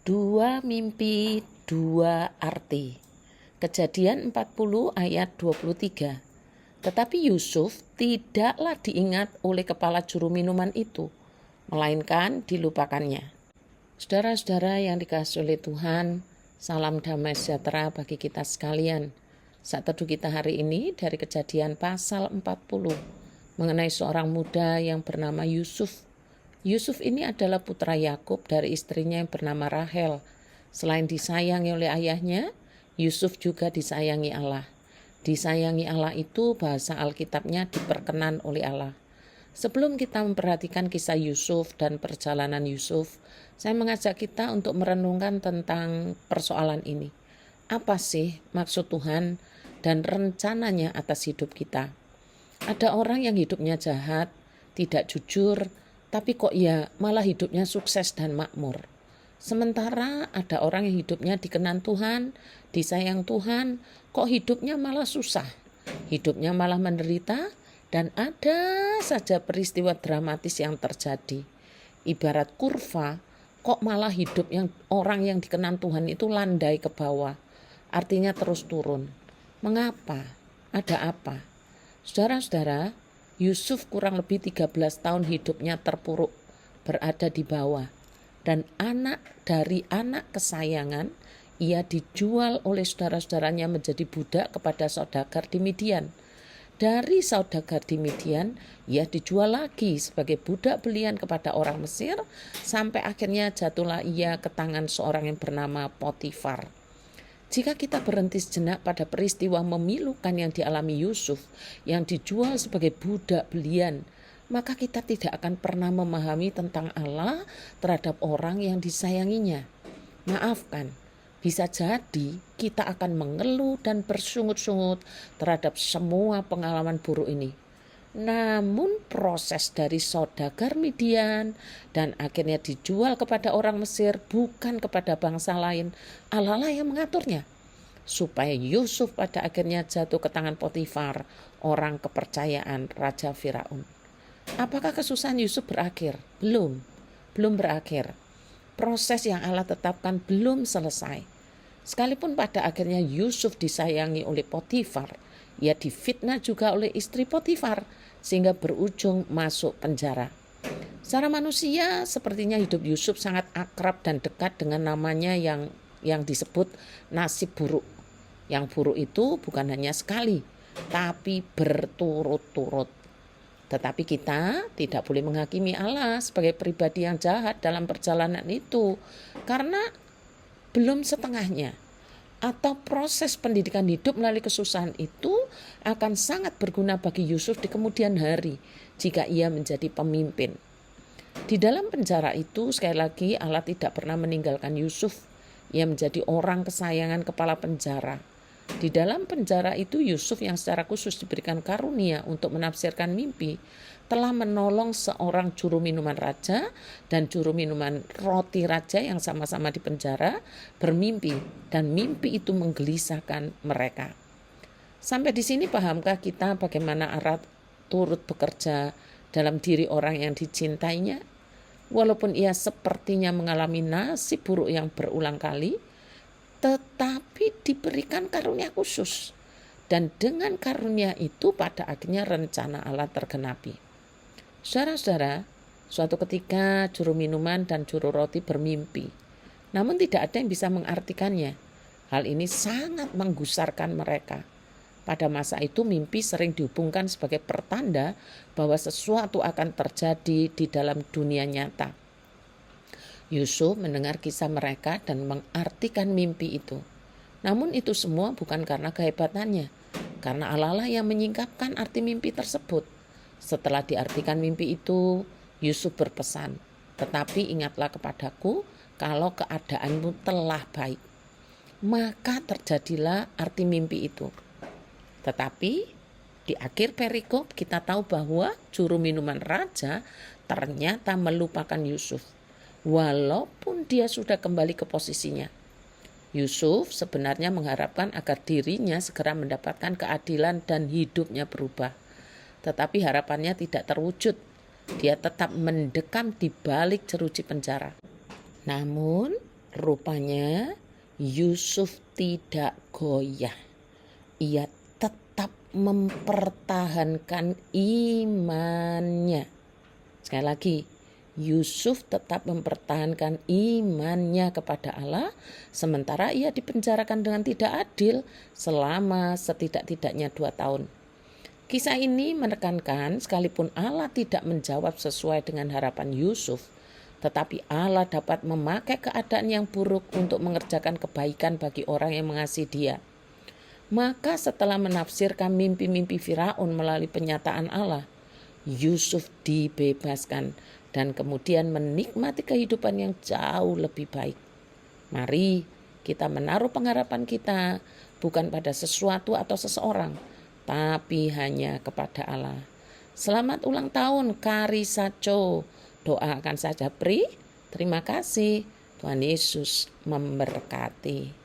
Dua mimpi, dua arti. Kejadian 40 ayat 23. Tetapi Yusuf tidaklah diingat oleh kepala juru minuman itu, melainkan dilupakannya. Saudara-saudara yang dikasihi oleh Tuhan, salam damai sejahtera bagi kita sekalian. Saat teduh kita hari ini dari Kejadian pasal 40 mengenai seorang muda yang bernama Yusuf. Yusuf ini adalah putra Yakub dari istrinya yang bernama Rahel. Selain disayangi oleh ayahnya, Yusuf juga disayangi Allah. Disayangi Allah itu bahasa Alkitabnya diperkenan oleh Allah. Sebelum kita memperhatikan kisah Yusuf dan perjalanan Yusuf, saya mengajak kita untuk merenungkan tentang persoalan ini. Apa sih maksud Tuhan dan rencananya atas hidup kita? Ada orang yang hidupnya jahat, tidak jujur, tapi kok ya malah hidupnya sukses dan makmur. Sementara ada orang yang hidupnya dikenan Tuhan, disayang Tuhan, kok hidupnya malah susah, hidupnya malah menderita, dan ada saja peristiwa dramatis yang terjadi. Ibarat kurva, kok malah hidup yang orang yang dikenan Tuhan itu landai ke bawah, artinya terus turun. Mengapa? Ada apa? Saudara-saudara, Yusuf kurang lebih 13 tahun hidupnya terpuruk, berada di bawah. Dan anak dari anak kesayangan, ia dijual oleh saudara-saudaranya menjadi budak kepada saudagar di Midian. Dari saudagar di Midian, ia dijual lagi sebagai budak belian kepada orang Mesir, sampai akhirnya jatuhlah ia ke tangan seorang yang bernama Potifar. Jika kita berhenti sejenak pada peristiwa memilukan yang dialami Yusuf, yang dijual sebagai budak belian, maka kita tidak akan pernah memahami tentang Allah terhadap orang yang disayanginya. Maafkan, bisa jadi kita akan mengeluh dan bersungut-sungut terhadap semua pengalaman buruk ini. Namun proses dari saudagar Midian dan akhirnya dijual kepada orang Mesir, bukan kepada bangsa lain, Allah lah yang mengaturnya. Supaya Yusuf pada akhirnya jatuh ke tangan Potifar, orang kepercayaan Raja Firaun. Apakah kesusahan Yusuf berakhir? Belum berakhir. Proses yang Allah tetapkan belum selesai. Sekalipun pada akhirnya Yusuf disayangi oleh Potifar, ia difitnah juga oleh istri Potifar sehingga berujung masuk penjara. Secara manusia sepertinya hidup Yusuf sangat akrab dan dekat dengan namanya yang disebut nasib buruk. Yang buruk itu bukan hanya sekali, tapi berturut-turut. Tetapi kita tidak boleh menghakimi Allah sebagai pribadi yang jahat dalam perjalanan itu, karena belum setengahnya. Atau proses pendidikan hidup melalui kesusahan itu akan sangat berguna bagi Yusuf di kemudian hari jika ia menjadi pemimpin. Di dalam penjara itu sekali lagi Allah tidak pernah meninggalkan Yusuf. Ia menjadi orang kesayangan kepala penjara. Di dalam penjara itu Yusuf yang secara khusus diberikan karunia untuk menafsirkan mimpi telah menolong seorang juru minuman raja dan juru minuman roti raja yang sama-sama di penjara bermimpi, dan mimpi itu menggelisahkan mereka. Sampai di sini pahamkah kita bagaimana Allah turut bekerja dalam diri orang yang dicintainya? Walaupun ia sepertinya mengalami nasib buruk yang berulang kali, tetapi diberikan karunia khusus. Dan dengan karunia itu pada akhirnya rencana Allah tergenapi. Saudara-saudara, suatu ketika juru minuman dan juru roti bermimpi. Namun tidak ada yang bisa mengartikannya. Hal ini sangat menggusarkan mereka. Pada masa itu mimpi sering dihubungkan sebagai pertanda bahwa sesuatu akan terjadi di dalam dunia nyata. Yusuf mendengar kisah mereka dan mengartikan mimpi itu. Namun itu semua bukan karena kehebatannya, karena Allah lah yang menyingkapkan arti mimpi tersebut. Setelah diartikan mimpi itu, Yusuf berpesan, "Tetapi ingatlah kepadaku kalau keadaanmu telah baik." Maka terjadilah arti mimpi itu. Tetapi di akhir perikop kita tahu bahwa juru minuman raja ternyata melupakan Yusuf, walaupun dia sudah kembali ke posisinya. Yusuf sebenarnya mengharapkan agar dirinya segera mendapatkan keadilan dan hidupnya berubah. Tetapi harapannya tidak terwujud. Dia tetap mendekam di balik jeruji penjara. Namun Rupanya Yusuf tidak goyah. Ia tetap mempertahankan imannya. Sekali lagi, Yusuf tetap mempertahankan imannya kepada Allah, sementara ia dipenjarakan dengan tidak adil selama setidak-tidaknya 2 tahun. Kisah ini menekankan sekalipun Allah tidak menjawab sesuai dengan harapan Yusuf, tetapi Allah dapat memakai keadaan yang buruk untuk mengerjakan kebaikan bagi orang yang mengasihi Dia. Maka setelah menafsirkan mimpi-mimpi Firaun melalui penyataan Allah, Yusuf dibebaskan dan kemudian menikmati kehidupan yang jauh lebih baik. Mari kita menaruh pengharapan kita bukan pada sesuatu atau seseorang, tapi hanya kepada Allah. Selamat ulang tahun Karissa Cho. Doakan saja Pri. Terima kasih. Tuhan Yesus memberkati.